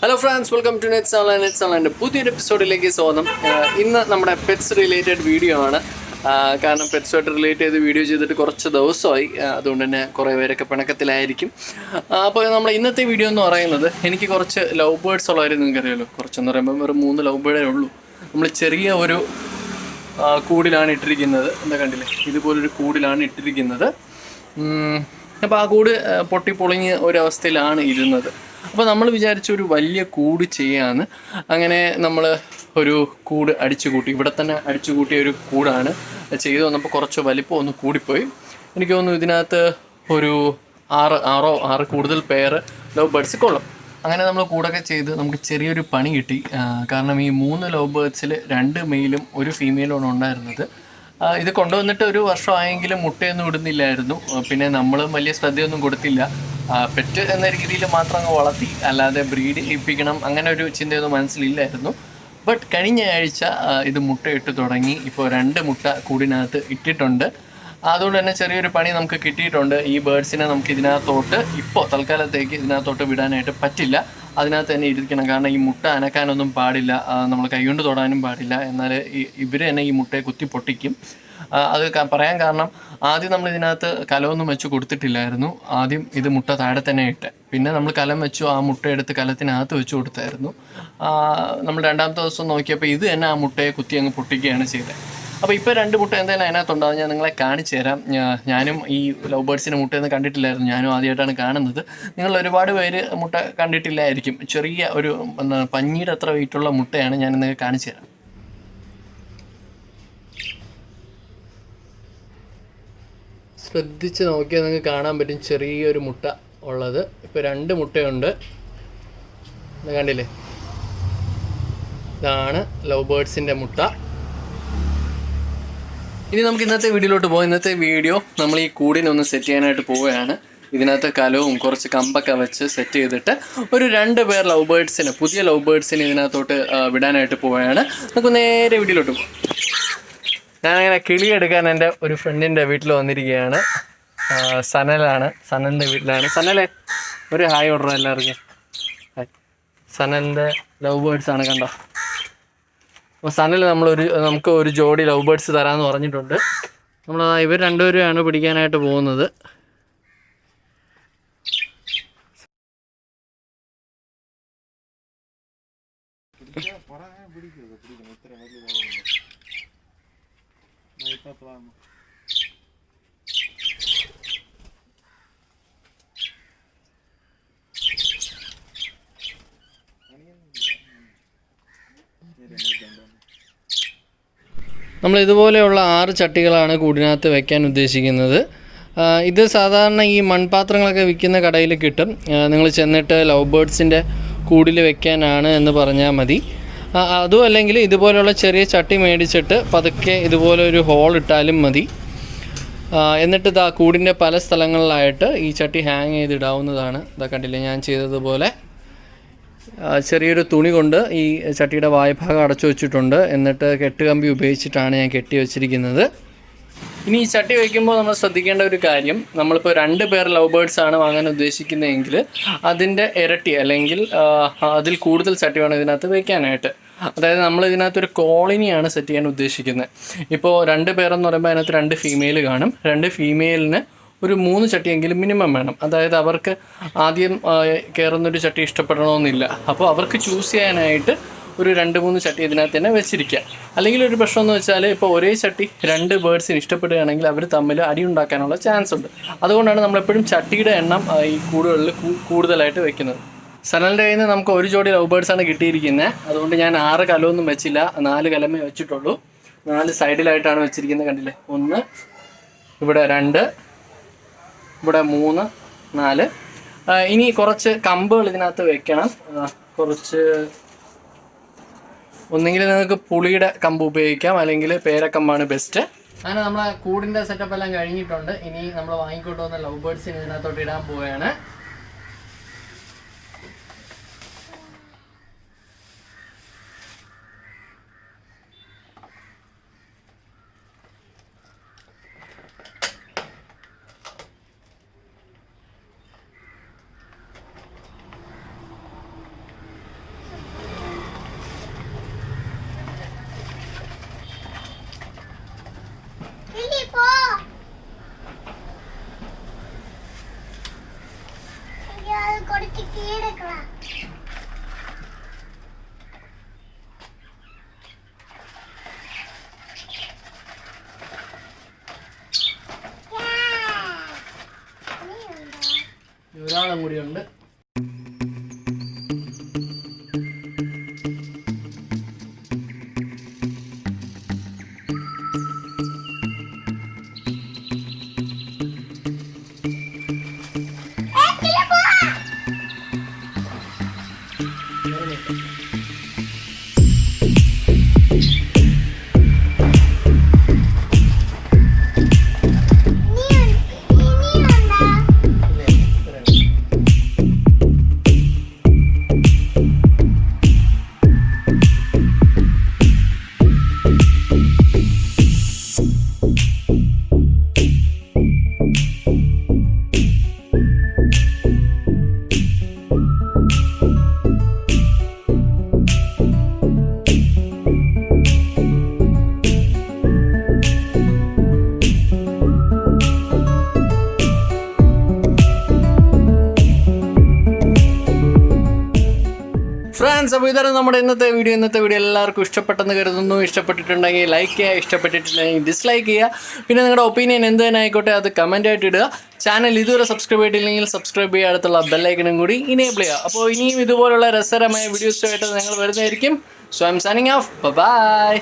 Hello friends, welcome to Nets Online. പുതിയൊരു എപ്പിസോഡിലേക്ക് സ്വാഗതം. ഇന്ന് നമ്മുടെ പെറ്റ്സ് റിലേറ്റഡ് വീഡിയോ ആണ്. കാരണം പെറ്റ്സുമായിട്ട് റിലേറ്റ് ചെയ്ത് വീഡിയോ ചെയ്തിട്ട് കുറച്ച് ദിവസമായി, അതുകൊണ്ട് തന്നെ കുറേ പേരൊക്കെ പിണക്കത്തിലായിരിക്കും. അപ്പോൾ നമ്മൾ ഇന്നത്തെ വീഡിയോ എന്ന് പറയുന്നത്, എനിക്ക് കുറച്ച് ലവ് ബേർഡ്സ് ഉള്ളവർ നിങ്ങൾക്കറിയാമല്ലോ. കുറച്ചെന്ന് പറയുമ്പോൾ വെറും 3 ലവ് ബേർഡേ ഉള്ളൂ. നമ്മൾ ചെറിയ ഒരു കൂടിലാണ് ഇട്ടിരിക്കുന്നത്. എന്താ കണ്ടില്ലേ, ഇതുപോലൊരു കൂടിലാണ് ഇട്ടിരിക്കുന്നത്. അപ്പോൾ ആ കൂട് പൊട്ടിപ്പൊളിഞ്ഞ് ഒരവസ്ഥയിലാണ് ഇരുന്നത്. അപ്പോൾ നമ്മൾ വിചാരിച്ച ഒരു വലിയ കൂട് ചെയ്യാമെന്ന്. അങ്ങനെ നമ്മൾ ഒരു കൂട് അടിച്ചു കൂട്ടി, ഇവിടെ തന്നെ അടിച്ചു കൂട്ടിയ ഒരു കൂടാണ് ചെയ്തു വന്നപ്പോൾ കുറച്ച് വലിപ്പം ഒന്ന് കൂടിപ്പോയി. എനിക്ക് തോന്നുന്നു ഇതിനകത്ത് ഒരു ആറ് കൂടുതൽ പെയർ ലവ് ബേർഡ്സ് കൊള്ളും. അങ്ങനെ നമ്മൾ കൂടൊക്കെ ചെയ്ത് നമുക്ക് ചെറിയൊരു പണി കിട്ടി. കാരണം ഈ 3 ലവ് ബേർഡ്സിൽ 2 മെയിലും 1 ഫീമെയിലുമാണ് ഉണ്ടായിരുന്നത്. ഇത് കൊണ്ടുവന്നിട്ട് ഒരു വർഷമായെങ്കിലും മുട്ടയൊന്നും ഇടുന്നില്ലായിരുന്നു. പിന്നെ നമ്മളും വലിയ ശ്രദ്ധയൊന്നും കൊടുത്തില്ല. പെറ്റ് എന്ന രീതിയിൽ മാത്രം അങ്ങ് വളർത്തി, അല്ലാതെ ബ്രീഡ് ചെയ്യിപ്പിക്കണം അങ്ങനെ ഒരു ചിന്തയൊന്നും മനസ്സിലില്ലായിരുന്നു. ബട്ട് കഴിഞ്ഞ ആഴ്ച ഇത് മുട്ടയിട്ട് തുടങ്ങി. ഇപ്പോൾ 2 മുട്ട കൂടിനകത്ത് ഇട്ടിട്ടുണ്ട്. അതുകൊണ്ട് തന്നെ ചെറിയൊരു പണി നമുക്ക് കിട്ടിയിട്ടുണ്ട്. ഈ ബേർഡ്സിനെ നമുക്ക് ഇതിനകത്തോട്ട് ഇപ്പോൾ തൽക്കാലത്തേക്ക് ഇതിനകത്തോട്ട് വിടാനായിട്ട് പറ്റില്ല. അതിനകത്ത് തന്നെ ഇരിക്കണം. കാരണം ഈ മുട്ട അനക്കാനൊന്നും പാടില്ല, നമ്മൾ കൈകൊണ്ട് തൊടാനും പാടില്ല. എന്നാൽ ഇവർ തന്നെ ഈ മുട്ടയെ കുത്തി പൊട്ടിക്കും. അത് പറയാൻ കാരണം, ആദ്യം നമ്മൾ ഇതിനകത്ത് കലമൊന്നും വെച്ച് കൊടുത്തിട്ടില്ലായിരുന്നു. ആദ്യം ഇത് മുട്ട താഴെ തന്നെ ഇട്ട്, പിന്നെ നമ്മൾ കലം വെച്ചു, ആ മുട്ട എടുത്ത് കലത്തിനകത്ത് വെച്ച് കൊടുത്തായിരുന്നു. നമ്മൾ 2ാമത്തെ ദിവസം നോക്കിയപ്പോൾ ഇത് തന്നെ ആ മുട്ടയെ കുത്തി അങ്ങ് പൊട്ടിക്കുകയാണ് ചെയ്തത്. അപ്പോൾ ഇപ്പോൾ 2 മുട്ട എന്തായാലും അതിനകത്തുണ്ടാകും. ഞാൻ നിങ്ങളെ കാണിച്ചു തരാം. ഞാനും ഈ ലവ് ബേർഡ്സിൻ്റെ മുട്ടയൊന്നും കണ്ടിട്ടില്ലായിരുന്നു. ഞാനും ആദ്യമായിട്ടാണ് കാണുന്നത്. നിങ്ങൾ ഒരുപാട് പേര് മുട്ട കണ്ടിട്ടില്ലായിരിക്കും. ചെറിയ ഒരു പഞ്ഞിയുടെ അത്ര വെയിറ്റുള്ള മുട്ടയാണ്. ഞാൻ നിങ്ങൾക്ക് കാണിച്ചു തരാം. ശ്രദ്ധിച്ച് നോക്കിയാൽ നിങ്ങൾക്ക് കാണാൻ പറ്റും ചെറിയൊരു മുട്ട ഉള്ളത്. ഇപ്പോൾ 2 മുട്ടയുണ്ട്, കണ്ടില്ലേ. ഇതാണ് ലവ് ബേർഡ്സിൻ്റെ മുട്ട. ഇനി നമുക്ക് ഇന്നത്തെ വീഡിയോയിലോട്ട് പോകാം. ഇന്നത്തെ വീഡിയോ നമ്മൾ ഈ കൂടിനൊന്ന് സെറ്റ് ചെയ്യാനായിട്ട് പോവുകയാണ്. ഇതിനകത്ത് കലവും കുറച്ച് കമ്പൊക്കെ വെച്ച് സെറ്റ് ചെയ്തിട്ട് ഒരു 2 പേർ ലവ് ബേർഡ്സിന്, പുതിയ ലവ് ബേർഡ്സിന് ഇതിനകത്തോട്ട് വിടാനായിട്ട് പോവുകയാണ്. നമുക്ക് നേരെ വീഡിയോയിലോട്ട് പോകാം. ഞാനങ്ങനെ കിളിയെടുക്കാൻ എൻ്റെ ഒരു ഫ്രണ്ടിൻ്റെ വീട്ടിൽ വന്നിരിക്കുകയാണ്. സനലാണ്, സനലിൻ്റെ വീട്ടിലാണ്. സനലെ ഒരു ഹായ് ഓർഡർ എല്ലാവർക്കും. ഹായ്. സനലിൻ്റെ ലവ് ബേർഡ്സ് ആണ്, കണ്ടോ. അപ്പോൾ സനൽ നമുക്ക് ഒരു ജോഡി ലവ് ബേർഡ്സ് തരാമെന്ന് പറഞ്ഞിട്ടുണ്ട്. ഇവർ 2 പേരുമാണ് പിടിക്കാനായിട്ട് പോകുന്നത്. നമ്മൾ ഇതുപോലെയുള്ള 6 ചട്ടികളാണ് കൂടിനകത്ത് വെക്കാൻ ഉദ്ദേശിക്കുന്നത്. ഇത് സാധാരണ ഈ മൺപാത്രങ്ങളൊക്കെ വിൽക്കുന്ന കടയിൽ കിട്ടും. നിങ്ങൾ ചെന്നിട്ട് ലവ് ബേർഡ്സിൻ്റെ കൂടിൽ വെക്കാനാണ് എന്ന് പറഞ്ഞാൽ മതി. അതും അല്ലെങ്കിൽ ഇതുപോലെയുള്ള ചെറിയ ചട്ടി മേടിച്ചിട്ട് പതുക്കെ ഇതുപോലെ ഒരു ഹോൾ ഇട്ടാലും മതി. എന്നിട്ട് കൂടിൻ്റെ പല സ്ഥലങ്ങളിലായിട്ട് ഈ ചട്ടി ഹാങ് ചെയ്തിടാവുന്നതാണ്. ഇതാ കണ്ടില്ലേ, ഞാൻ ചെയ്തതുപോലെ ചെറിയൊരു തുണി കൊണ്ട് ഈ ചട്ടിയുടെ വായ്ഭാഗം അടച്ചു വെച്ചിട്ടുണ്ട്. എന്നിട്ട് കെട്ടുകമ്പി ഉപയോഗിച്ചിട്ടാണ് ഞാൻ കെട്ടി വെച്ചിരിക്കുന്നത്. ഇനി ഈ ചട്ടി വയ്ക്കുമ്പോൾ നമ്മൾ ശ്രദ്ധിക്കേണ്ട ഒരു കാര്യം, നമ്മളിപ്പോൾ 2 പേർ ലവ് ബേർഡ്സ് ആണ് വാങ്ങാൻ ഉദ്ദേശിക്കുന്നതെങ്കിൽ അതിൻ്റെ ഇരട്ടി അല്ലെങ്കിൽ അതിൽ കൂടുതൽ ചട്ടി വേണം ഇതിനകത്ത് വയ്ക്കാനായിട്ട്. അതായത് നമ്മൾ ഇതിനകത്തൊരു കോളനിയാണ് സെറ്റ് ചെയ്യാൻ ഉദ്ദേശിക്കുന്നത്. ഇപ്പോൾ 2 പേരെന്ന് പറയുമ്പോൾ അതിനകത്ത് 2 ഫീമെയിൽ കാണും. 2 ഫീമെയിലിന് ഒരു 3 ചട്ടിയെങ്കിലും മിനിമം വേണം. അതായത് അവർക്ക് ആദ്യം കയറുന്നൊരു ചട്ടി ഇഷ്ടപ്പെടണമെന്നില്ല. അപ്പോൾ അവർക്ക് ചൂസ് ചെയ്യാനായിട്ട് ഒരു 2-3 ചട്ടി ഇതിനകത്ത് തന്നെ വെച്ചിരിക്കുക. അല്ലെങ്കിൽ ഒരു പ്രശ്നം എന്ന് വെച്ചാൽ, ഇപ്പോൾ ഒരേ ചട്ടി 2 ബേർഡ്സിന് ഇഷ്ടപ്പെടുകയാണെങ്കിൽ അവർ തമ്മിൽ അടി ഉണ്ടാക്കാനുള്ള ചാൻസ് ഉണ്ട്. അതുകൊണ്ടാണ് നമ്മളെപ്പോഴും ചട്ടിയുടെ എണ്ണം ഈ കൂടുകളിൽ കൂടുതലായിട്ട് വെക്കുന്നത്. സനലിൻ്റെ കയ്യിൽ നിന്ന് നമുക്ക് 1 ജോഡി ലവ് ബേർഡ്സാണ് കിട്ടിയിരിക്കുന്നത്. അതുകൊണ്ട് ഞാൻ 6 കലമൊന്നും വെച്ചില്ല, 4 കലമേ വെച്ചിട്ടുള്ളൂ. 4 സൈഡിലായിട്ടാണ് വെച്ചിരിക്കുന്നത്, കണ്ടില്ലേ. 1, ഇവിടെ 2, ഇവിടെ 3, 4. ഇനി കുറച്ച് കമ്പുകൾ ഇതിനകത്ത് വെക്കണം. കുറച്ച് ഒന്നെങ്കിൽ നിങ്ങൾക്ക് പുളിയുടെ കമ്പ് ഉപയോഗിക്കാം, അല്ലെങ്കിൽ പേരക്കമ്പാണ് ബെസ്റ്റ്. അങ്ങനെ നമ്മളെ കൂടിൻ്റെ സെറ്റപ്പ് എല്ലാം കഴിഞ്ഞിട്ടുണ്ട്. ഇനി നമ്മൾ വാങ്ങിക്കൊണ്ട് വന്ന ലവ് ബേർഡ്സിന് ഇതിനകത്തോട്ട് ഇടാൻ പോവുകയാണ്. ഒരാളും കൂടിയുണ്ട്. ഫ്രണ്ട്സ്, അപ്പോൾ ഇതാണ് നമ്മുടെ ഇന്നത്തെ വീഡിയോ എല്ലാവർക്കും ഇഷ്ടപ്പെട്ടെന്ന് കരുതുന്നു. ഇഷ്ടപ്പെട്ടിട്ടുണ്ടെങ്കിൽ ലൈക്ക് ചെയ്യുക, ഇഷ്ടപ്പെട്ടിട്ടുണ്ടെങ്കിൽ ഡിസ്ലൈക്ക് ചെയ്യുക. പിന്നെ നിങ്ങളുടെ ഒപ്പീനിയൻ എന്ത് തന്നെ ആയിക്കോട്ടെ അത് കമൻറ്റായിട്ട് ഇടുക. ചാനൽ ഇതുവരെ സബ്സ്ക്രൈബ് ചെയ്തിട്ടില്ലെങ്കിൽ സബ്സ്ക്രൈബ് ചെയ്യുക, അടുത്തുള്ള ബെല്ലൈക്കനും കൂടി ഇനേബിൾ ചെയ്യുക. അപ്പോൾ ഇനിയും ഇതുപോലുള്ള രസകരമായ വീഡിയോസുമായിട്ട് ഞങ്ങൾ വരുന്നതായിരിക്കും. So I'm signing off. By.